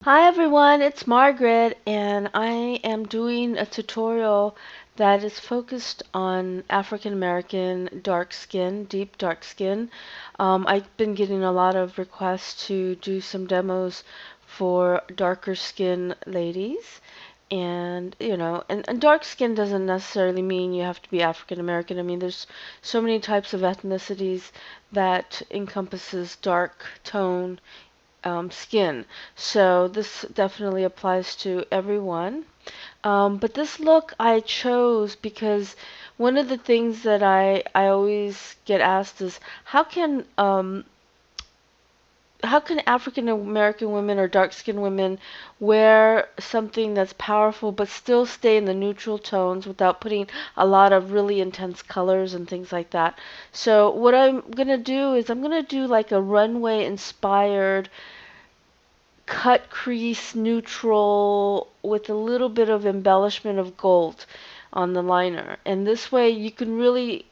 Hi everyone, it's Margaret and I am doing a tutorial that is focused on African American dark skin, deep dark skin. I've been getting a lot of requests to do some demos for darker skin ladies. And dark skin doesn't necessarily mean you have to be African American. I mean, there's so many types of ethnicities that encompasses dark tone skin. So this definitely applies to everyone. But this look I chose because one of the things that I always get asked is how can African American women or dark skinned women wear something that's powerful but still stay in the neutral tones without putting a lot of really intense colors and things like that. So what I'm gonna do is I'm gonna do like a runway inspired cut crease neutral with a little bit of embellishment of gold on the liner. And this way you can really,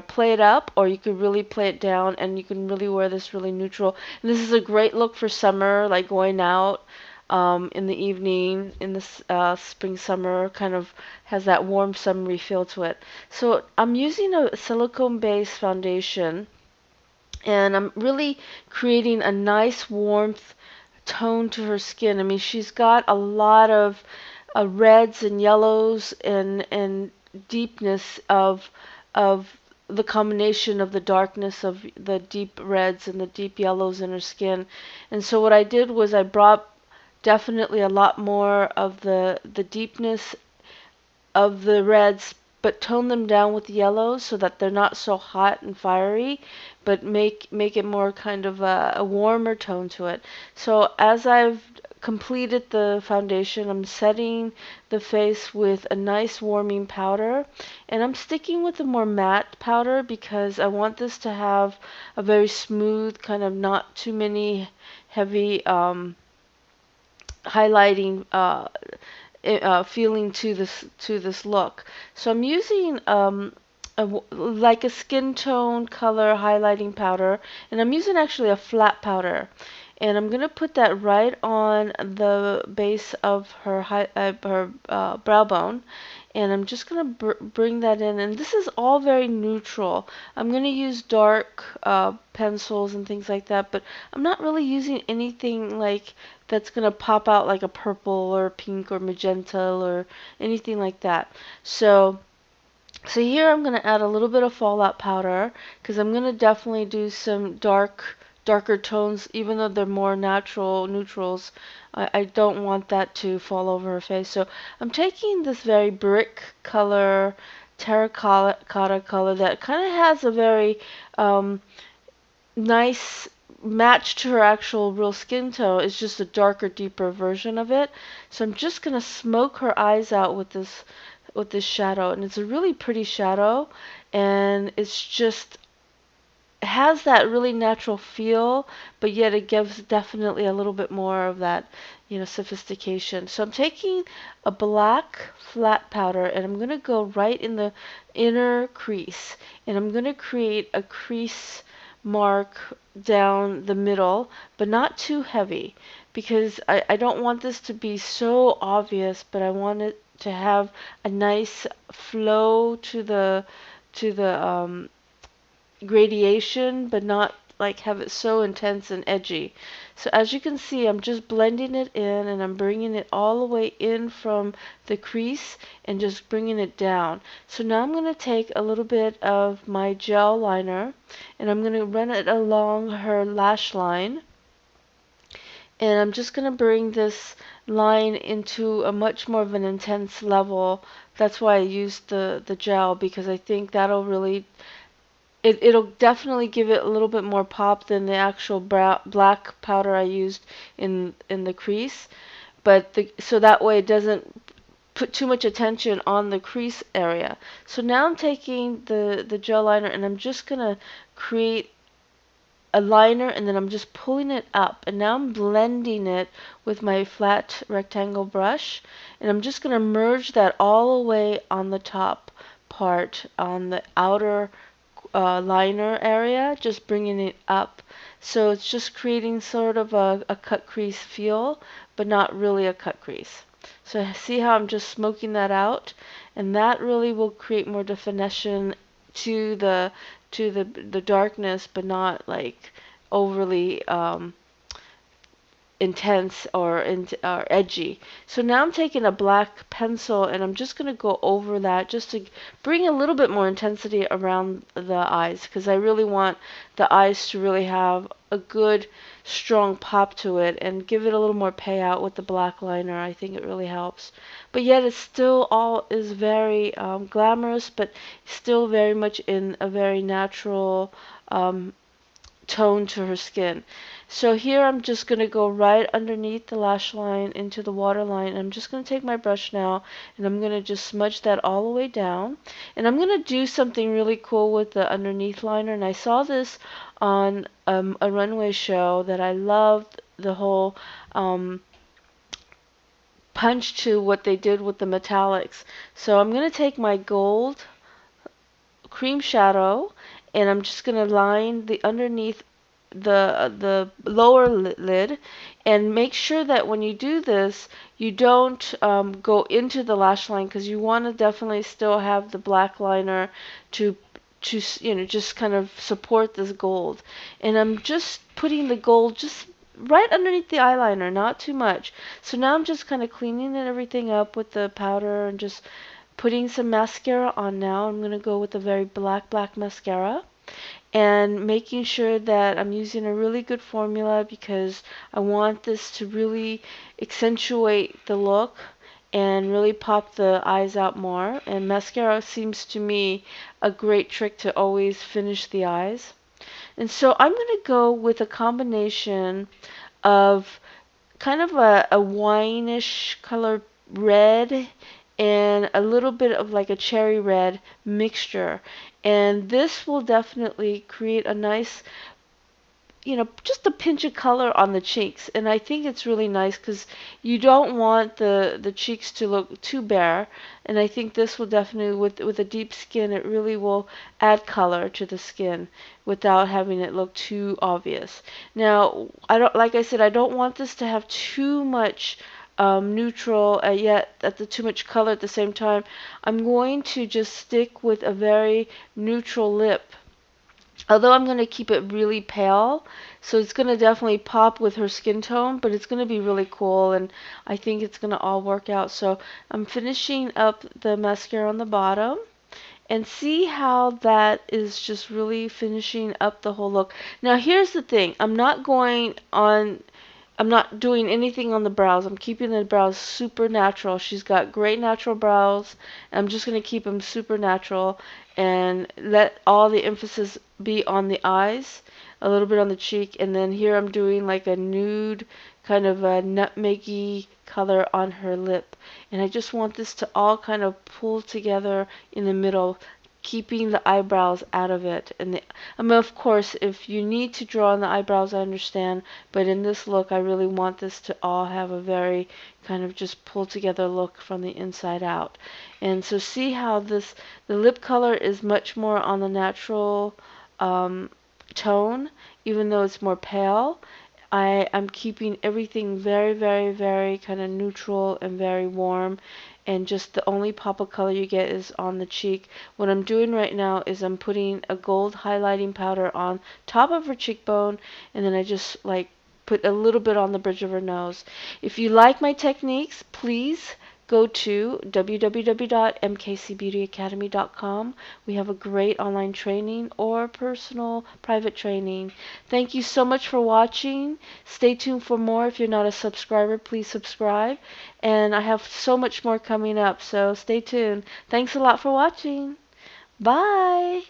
play it up or you could really play it down and you can really wear this really neutral. And this is a great look for summer, like going out in the evening in this spring summer, kind of has that warm summery feel to it. So I'm using a silicone based foundation and I'm really creating a nice warmth tone to her skin. I mean, she's got a lot of reds and yellows and deepness of the combination of the darkness of the deep reds and the deep yellows in her skin. And so what I did was I brought definitely a lot more of the deepness of the reds, but tone them down with the yellows so that they're not so hot and fiery, but make it more kind of a warmer tone to it. So as I've completed the foundation, I'm setting the face with a nice warming powder, and I'm sticking with a more matte powder because I want this to have a very smooth, kind of not too many heavy highlighting feeling to this look. So I'm using like a skin tone color highlighting powder, and I'm using actually a flat powder. And I'm gonna put that right on the base of her brow bone, and I'm just gonna bring that in. And this is all very neutral. I'm gonna use dark pencils and things like that, but I'm not really using anything like that's gonna pop out like a purple or pink or magenta or anything like that. So here I'm going to add a little bit of fallout powder because I'm going to definitely do some darker tones even though they're more natural neutrals. I don't want that to fall over her face. So I'm taking this very brick color, terracotta color that kind of has a very nice match to her actual real skin tone. It's just a darker, deeper version of it. So I'm just going to smoke her eyes out with this shadow, and it's a really pretty shadow, and it's just has that really natural feel, but yet it gives definitely a little bit more of that, sophistication. So I'm taking a black flat powder and I'm going to go right in the inner crease, and I'm going to create a crease mark down the middle, but not too heavy because I don't want this to be so obvious, but I want it to have a nice flow to the gradation, but not like have it so intense and edgy. So as you can see, I'm just blending it in and I'm bringing it all the way in from the crease and just bringing it down. So now I'm going to take a little bit of my gel liner and I'm going to run it along her lash line. And I'm just going to bring this line into a much more of an intense level. That's why I used the gel, because I think that'll really it'll definitely give it a little bit more pop than the actual black powder I used in the crease. But so that way it doesn't put too much attention on the crease area. So now I'm taking the gel liner and I'm just gonna create a liner, and then I'm just pulling it up, and now I'm blending it with my flat rectangle brush, and I'm just going to merge that all the way on the top part on the outer liner area, just bringing it up. So it's just creating sort of a cut crease feel, but not really a cut crease. So see how I'm just smoking that out, and that really will create more definition to the darkness, but not like overly intense or edgy. So now I'm taking a black pencil and I'm just going to go over that just to bring a little bit more intensity around the eyes, because I really want the eyes to really have a good strong pop to it and give it a little more payout with the black liner. I think it really helps. But yet it still all is very glamorous, but still very much in a very natural tone to her skin. So here I'm just going to go right underneath the lash line into the waterline. I'm just going to take my brush now and I'm going to just smudge that all the way down. And I'm going to do something really cool with the underneath liner. And I saw this on a runway show that I loved the whole punch to what they did with the metallics. So I'm going to take my gold cream shadow and I'm just going to line the underneath the lower lid, and make sure that when you do this you don't go into the lash line, because you want to definitely still have the black liner to just kind of support this gold. And I'm just putting the gold just right underneath the eyeliner, not too much. So now I'm just kind of cleaning everything up with the powder and just putting some mascara on. Now I'm going to go with a very black mascara and making sure that I'm using a really good formula, because I want this to really accentuate the look and really pop the eyes out more. And mascara seems to me a great trick to always finish the eyes. And so I'm going to go with a combination of kind of a wineish color red and a little bit of like a cherry red mixture. And this will definitely create a nice, just a pinch of color on the cheeks. And I think it's really nice because you don't want the cheeks to look too bare. And I think this will definitely, with a deep skin, it really will add color to the skin without having it look too obvious. Now, like I said, I don't want this to have too much neutral, yet at the too much color at the same time. I'm going to just stick with a very neutral lip. Although I'm going to keep it really pale, so it's going to definitely pop with her skin tone, but it's going to be really cool, and I think it's going to all work out. So I'm finishing up the mascara on the bottom, and see how that is just really finishing up the whole look. Now here's the thing, I'm not doing anything on the brows. I'm keeping the brows super natural. She's got great natural brows. I'm just going to keep them super natural and let all the emphasis be on the eyes, a little bit on the cheek, and then here I'm doing like a nude kind of a nutmeggy color on her lip. And I just want this to all kind of pull together in the middle, keeping the eyebrows out of it. I mean, of course, if you need to draw on the eyebrows, I understand, but in this look, I really want this to all have a very kind of just pull together look from the inside out. And so see how the lip color is much more on the natural tone, even though it's more pale. I'm keeping everything very kind of neutral and very warm, and just the only pop of color you get is on the cheek. What I'm doing right now is I'm putting a gold highlighting powder on top of her cheekbone, and then I just like put a little bit on the bridge of her nose. If you like my techniques, please go to www.mkcbeautyacademy.com. We have a great online training or personal private training. Thank you so much for watching. Stay tuned for more. If you're not a subscriber, please subscribe. And I have so much more coming up, so stay tuned. Thanks a lot for watching. Bye.